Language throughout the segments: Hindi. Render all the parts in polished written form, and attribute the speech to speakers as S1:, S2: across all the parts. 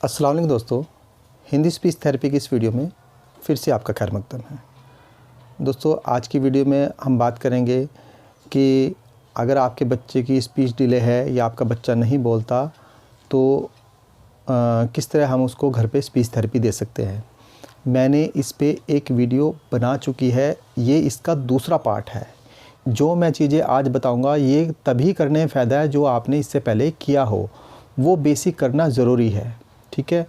S1: अस्सलाम वालेकुम दोस्तों, हिंदी स्पीच थेरेपी की इस वीडियो में फिर से आपका खैर मकदम है। दोस्तों, आज की वीडियो में हम बात करेंगे कि अगर आपके बच्चे की स्पीच डिले है या आपका बच्चा नहीं बोलता तो किस तरह हम उसको घर पे स्पीच थेरेपी दे सकते हैं। मैंने इस पे एक वीडियो बना चुकी है, ये इसका दूसरा पार्ट है। जो मैं चीज़ें आज बताऊंगा ये तभी करने में फ़ायदा है जो आपने इससे पहले किया हो, वो बेसिक करना ज़रूरी है। ठीक है,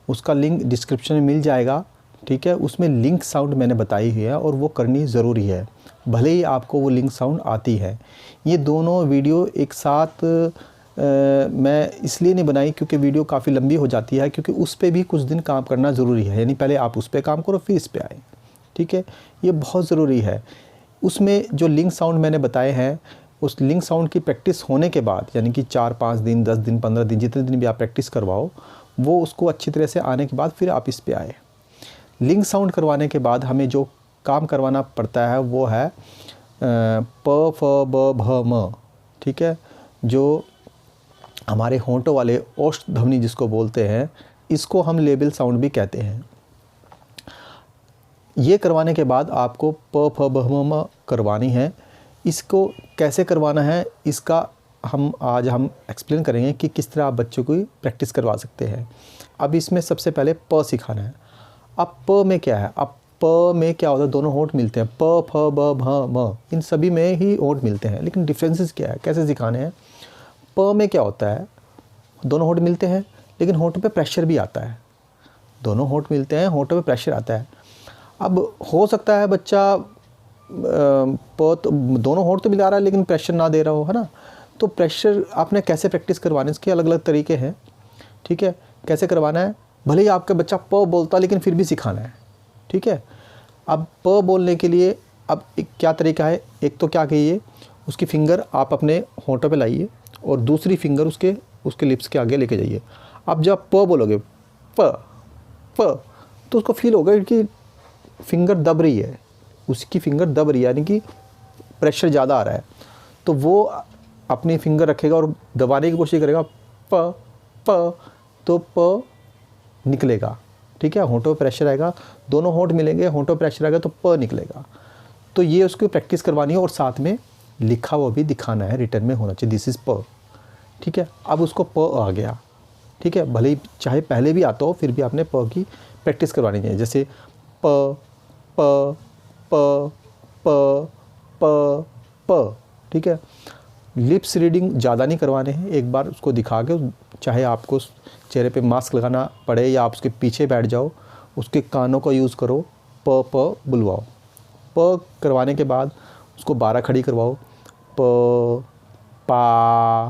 S1: उसका लिंक डिस्क्रिप्शन में मिल जाएगा। ठीक है, उसमें लिंक साउंड मैंने बताई हुई है और वो करनी ज़रूरी है, भले ही आपको वो लिंक साउंड आती है। ये दोनों वीडियो एक साथ मैं इसलिए नहीं बनाई क्योंकि वीडियो काफ़ी लंबी हो जाती है, क्योंकि उस पर भी कुछ दिन काम करना ज़रूरी है। यानी पहले आप उस पर काम करो फिर इस पर आए। ठीक है, ये बहुत ज़रूरी है। उसमें जो लिंक साउंड मैंने बताए हैं, उस लिंक साउंड की प्रैक्टिस होने के बाद, यानी कि 4-5 दिन, 10 दिन, 15 दिन, जितने दिन भी आप प्रैक्टिस करवाओ, वो उसको अच्छी तरह से आने के बाद फिर आप इस पे आए। लिंक साउंड करवाने के बाद हमें जो काम करवाना पड़ता है वो है प, फ, ब, भ, म। ठीक है, जो हमारे होंठों वाले ओष्ठ ध्वनि जिसको बोलते हैं, इसको हम लेबल साउंड भी कहते हैं। ये करवाने के बाद आपको प, फ, ब, म करवानी है। इसको कैसे करवाना है इसका आज हम एक्सप्लेन करेंगे कि किस तरह आप बच्चों को प्रैक्टिस करवा सकते हैं। अब इसमें सबसे पहले प सिखाना है। अब प में क्या है, अब प में क्या होता है, दोनों होंठ मिलते हैं, प, फ, ब, भ, म, इन सभी में ही होंठ मिलते हैं, लेकिन डिफरेंसेस क्या है, कैसे सिखाने हैं। प में क्या होता है, दोनों होंठ मिलते हैं लेकिन होंठों पे प्रेशर भी आता है। दोनों होंठ मिलते हैं, होंठों पे प्रेशर आता है। अब हो सकता है बच्चा तो दोनों होंठ तो मिला रहा है लेकिन प्रेशर ना दे रहा हो, है ना। तो प्रेशर आपने कैसे प्रैक्टिस करवाने, इसके अलग अलग तरीके हैं। ठीक है, कैसे करवाना है, भले ही आपका बच्चा प बोलता लेकिन फिर भी सिखाना है। ठीक है, अब प बोलने के लिए अब क्या तरीका है, एक तो क्या कहिए, उसकी फिंगर आप अपने होंठों पे लाइए और दूसरी फिंगर उसके लिप्स के आगे लेके जाइए। अब जब प बोलोगे प प, तो उसको फील होगा कि फिंगर दब रही है, उसकी फिंगर दब रही है, यानी कि प्रेशर ज़्यादा आ रहा है। तो वो अपनी फिंगर रखेगा और दबाने की कोशिश करेगा, प प, तो प निकलेगा। ठीक है, होंठों पे प्रेशर आएगा, दोनों होंठ मिलेंगे, होंठों पे प्रेशर आएगा तो प निकलेगा। तो ये उसको प्रैक्टिस करवानी है और साथ में लिखा हुआ भी दिखाना है, रिटर्न में होना चाहिए, दिस इज़ प। ठीक है, अब उसको प आ गया। ठीक है, भले ही चाहे पहले भी आता हो फिर भी आपने प की प्रैक्टिस करवानी चाहिए। जैसे प प प प प प। ठीक है, लिप्स रीडिंग ज़्यादा नहीं करवाने हैं, एक बार उसको दिखा के, चाहे आपको चेहरे पे मास्क लगाना पड़े या आप उसके पीछे बैठ जाओ, उसके कानों का यूज़ करो, प प बुलवाओ। प करवाने के बाद उसको 12 खड़ी करवाओ, प पा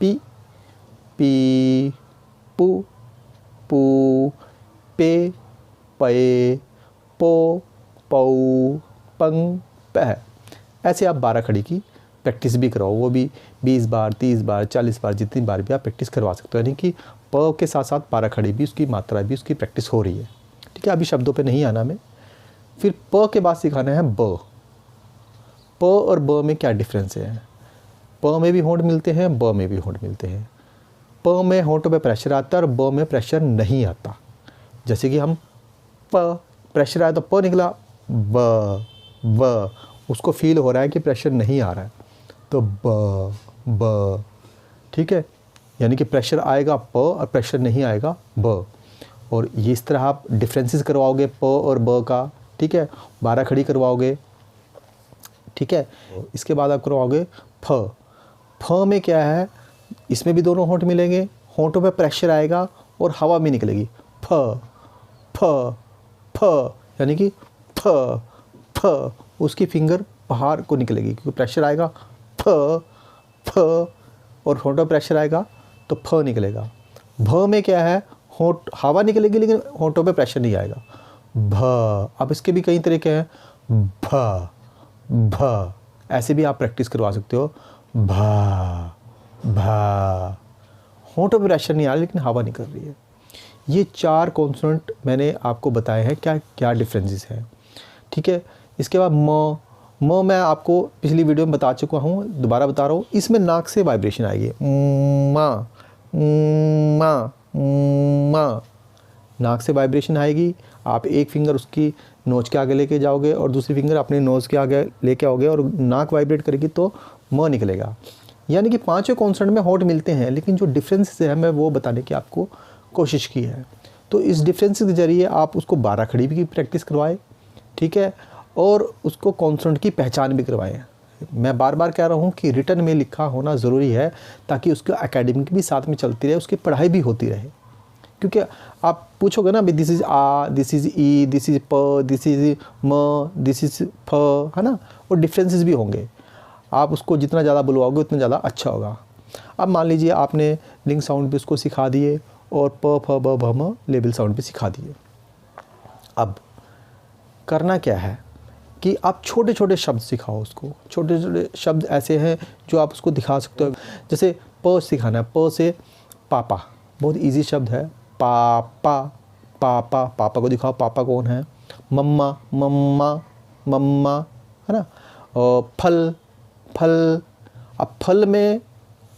S1: पी पी पू पू पे पे पो पौ पंग पह। ऐसे आप 12 खड़ी की प्रैक्टिस भी कराओ, वो भी 20 बार, 30 बार, 40 बार, जितनी बार भी आप प्रैक्टिस करवा सकते हो। यानी कि प के साथ साथ 12 खड़ी भी, उसकी मात्रा भी, उसकी प्रैक्टिस हो रही है। ठीक है, अभी शब्दों पे नहीं आना हमें। फिर प के बाद सिखाना है ब। प और ब में क्या डिफरेंस है, प में भी होंठ मिलते हैं, ब में भी होंठ मिलते हैं। प में होंठों पे प्रेशर आता है और ब में प्रेशर नहीं आता। जैसे कि हम प प्रेशर आया तो प निकला, ब उसको फील हो रहा है कि प्रेशर नहीं आ रहा है, तो ब। ठीक है, यानी कि प्रेशर आएगा प और प्रेशर नहीं आएगा ब। और ये इस तरह आप डिफरेंसेस करवाओगे प और ब का। ठीक है, 12 खड़ी करवाओगे। ठीक है, इसके बाद आप करवाओगे फ। फ में क्या है, इसमें भी दोनों होंठ मिलेंगे, होंठों पे प्रेशर आएगा और हवा भी निकलेगी, फ फ फ, यानी कि फ फ, उसकी फिंगर बाहर को निकलेगी क्योंकि प्रेशर आएगा, फ फ, और होंठों पे प्रेशर आएगा तो फ निकलेगा। भ में क्या है, होंठ हवा निकलेगी लेकिन होंठों पे प्रेशर नहीं आएगा, भ। अब इसके भी कई तरीके हैं, भ भ, ऐसे भी आप प्रैक्टिस करवा सकते हो, भा भा, होंठों पे प्रेशर नहीं आ रहा लेकिन हवा निकल रही है। ये 4 कॉन्सोनेंट मैंने आपको बताए हैं, क्या क्या डिफरेंसेस हैं। ठीक है, इसके बाद म मैं आपको पिछली वीडियो में बता चुका हूँ, दोबारा बता रहा हूँ। इसमें नाक से वाइब्रेशन आएगी, मा मा म, नाक से वाइब्रेशन आएगी, आप एक फिंगर उसकी नोज के आगे लेके जाओगे और दूसरी फिंगर अपने नोज़ के आगे लेके आओगे और नाक वाइब्रेट करेगी तो म निकलेगा। यानी कि पांचों कॉन्सोनेंट में होंठ मिलते हैं, लेकिन जो डिफरेंस है मैं वो बताने की आपको कोशिश की है। तो इस डिफरेंस के ज़रिए आप उसको 12 खड़ी भी की प्रैक्टिस करवाएं, ठीक है, और उसको कॉन्सोनेंट की पहचान भी करवाएं। मैं बार बार कह रहा हूँ कि रिटर्न में लिखा होना ज़रूरी है, ताकि उसकी एकेडमिक भी साथ में चलती रहे, उसकी पढ़ाई भी होती रहे। क्योंकि आप पूछोगे ना भाई दिस इज़ आ, दिस इज़ ई, दिस इज़ प, दिस इज़ म, दिस इज़ फ, है ना, और डिफरेंसेस भी होंगे। आप उसको जितना ज़्यादा बुलवाओगे उतना ज़्यादा अच्छा होगा। अब मान लीजिए आपने लिंक साउंड भी उसको सिखा दिए और प फ ब भ म लेबल साउंड भी सिखा दिए। अब करना क्या है कि आप छोटे छोटे शब्द सिखाओ उसको। छोटे छोटे शब्द ऐसे हैं जो आप उसको दिखा सकते हो। जैसे प सिखाना है, प से पापा, बहुत इजी शब्द है। पापा, पापा, पापा को दिखाओ, पापा कौन है। मम्मा, मम्मा, मम्मा, है ना। और फल, फल, अब फल में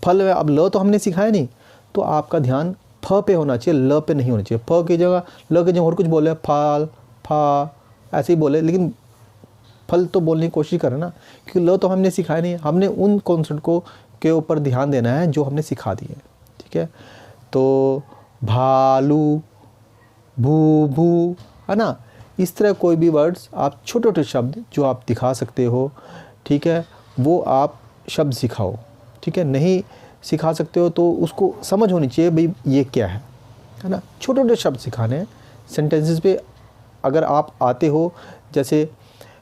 S1: अब ल तो हमने सिखाया नहीं, तो आपका ध्यान फ पे होना चाहिए, ल पे नहीं होना चाहिए। फ की जगह, ल की जगह और कुछ बोले, फाल, फा, ऐसे ही बोले, लेकिन फल तो बोलने की कोशिश करें ना, क्योंकि ल तो हमने सिखाया नहीं। हमने उन कॉन्सेप्ट को के ऊपर ध्यान देना है जो हमने सिखा दिए, ठीक है। तो भालू, भू भू, है ना। इस तरह कोई भी वर्ड्स आप छोटे छोटे शब्द जो आप दिखा सकते हो, ठीक है, वो आप शब्द सिखाओ, ठीक है। नहीं सिखा सकते हो तो उसको समझ होनी चाहिए भाई ये क्या है ना। छोटे छोटे शब्द सिखाने हैं। सेंटेंसेस पे अगर आप आते हो, जैसे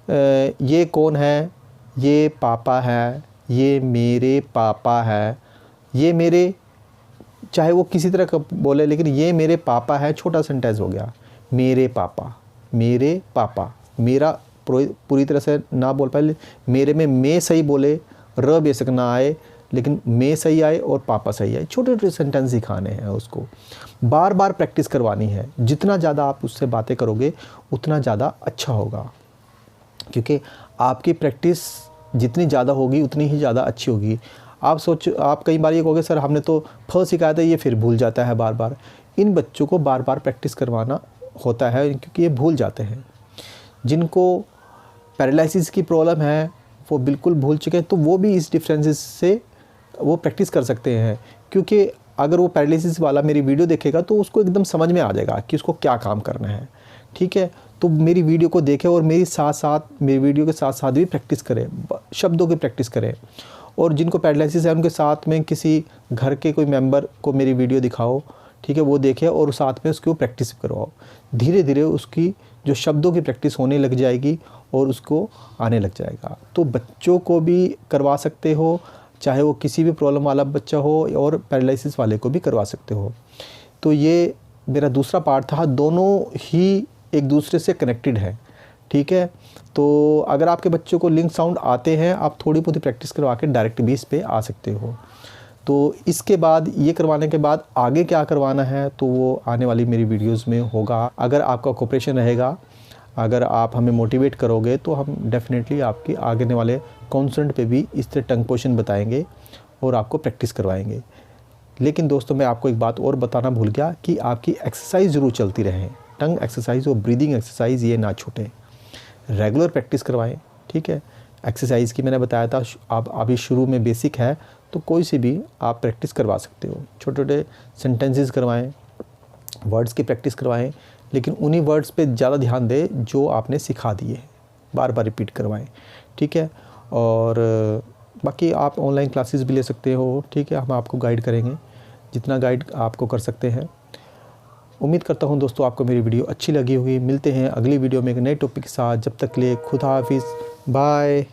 S1: ये कौन है, ये पापा है, ये मेरे पापा है, ये मेरे, चाहे वो किसी तरह का बोले, लेकिन ये मेरे पापा है, छोटा सेंटेंस हो गया। मेरे पापा, मेरे पापा, मेरा पूरी तरह से ना बोल पाए, मेरे में मैं सही बोले, र बेशक ना आए, लेकिन मैं सही आए और पापा सही आए। छोटे छोटे सेंटेंस सिखाने हैं उसको, बार बार प्रैक्टिस करवानी है। जितना ज़्यादा आप उससे बातें करोगे उतना ज़्यादा अच्छा होगा, क्योंकि आपकी प्रैक्टिस जितनी ज़्यादा होगी उतनी ही ज़्यादा अच्छी होगी। आप कई बार ये कहोगे सर हमने तो फ सिखाया था, ये फिर भूल जाता है बार बार। इन बच्चों को बार बार प्रैक्टिस करवाना होता है, क्योंकि ये भूल जाते हैं। जिनको पैरालिसिस की प्रॉब्लम है वो बिल्कुल भूल चुके हैं, तो वो भी इस डिफरेंसेस से वो प्रैक्टिस कर सकते हैं। क्योंकि अगर वो पैरालिसिस वाला मेरी वीडियो देखेगा तो उसको एकदम समझ में आ जाएगा कि उसको क्या काम करना है, ठीक है। तो मेरी वीडियो को देखें और मेरी वीडियो के साथ साथ भी प्रैक्टिस करें, शब्दों की प्रैक्टिस करें। और जिनको पैरालिसिस है उनके साथ में किसी घर के कोई मेंबर को मेरी वीडियो दिखाओ, ठीक है, वो देखे और साथ में उसकी प्रैक्टिस करवाओ। धीरे धीरे उसकी जो शब्दों की प्रैक्टिस होने लग जाएगी और उसको आने लग जाएगा। तो बच्चों को भी करवा सकते हो, चाहे वो किसी भी प्रॉब्लम वाला बच्चा हो, और पैरालिसिस वाले को भी करवा सकते हो। तो ये मेरा दूसरा पार्ट था। दोनों ही एक दूसरे से कनेक्टेड है, ठीक है। तो अगर आपके बच्चों को लिंक साउंड आते हैं, आप थोड़ी बहुत प्रैक्टिस करवा के डायरेक्ट भी इस पे आ सकते हो। तो इसके बाद ये करवाने के बाद आगे क्या करवाना है तो वो आने वाली मेरी वीडियोस में होगा। अगर आपका कोऑपरेशन रहेगा, अगर आप हमें मोटिवेट करोगे, तो हम डेफिनेटली आपके आगे वाले कॉन्सोनेंट पे भी इस तरह टंग पोजीशन बताएंगे और आपको प्रैक्टिस करवाएंगे। लेकिन दोस्तों मैं आपको एक बात और बताना भूल गया कि आपकी एक्सरसाइज ज़रूर चलती रहे। टंग एक्सरसाइज और ब्रीदिंग एक्सरसाइज ये ना छूटे, रेगुलर प्रैक्टिस करवाएं, ठीक है। एक्सरसाइज की मैंने बताया था, आप अभी शुरू में बेसिक है तो कोई सी भी आप प्रैक्टिस करवा सकते हो। छोटे छोटे सेंटेंसेस करवाएं, वर्ड्स की प्रैक्टिस करवाएं, लेकिन उन्हीं वर्ड्स पे ज़्यादा ध्यान दें जो आपने सिखा दिए, बार बार रिपीट करवाएं, ठीक है। और बाकी आप ऑनलाइन क्लासेस भी ले सकते हो, ठीक है, हम आपको गाइड करेंगे जितना गाइड आपको कर सकते हैं। उम्मीद करता हूं दोस्तों आपको मेरी वीडियो अच्छी लगी होगी। मिलते हैं अगली वीडियो में एक नए टॉपिक के साथ। जब तक के लिए खुदा हाफिज़, बाय।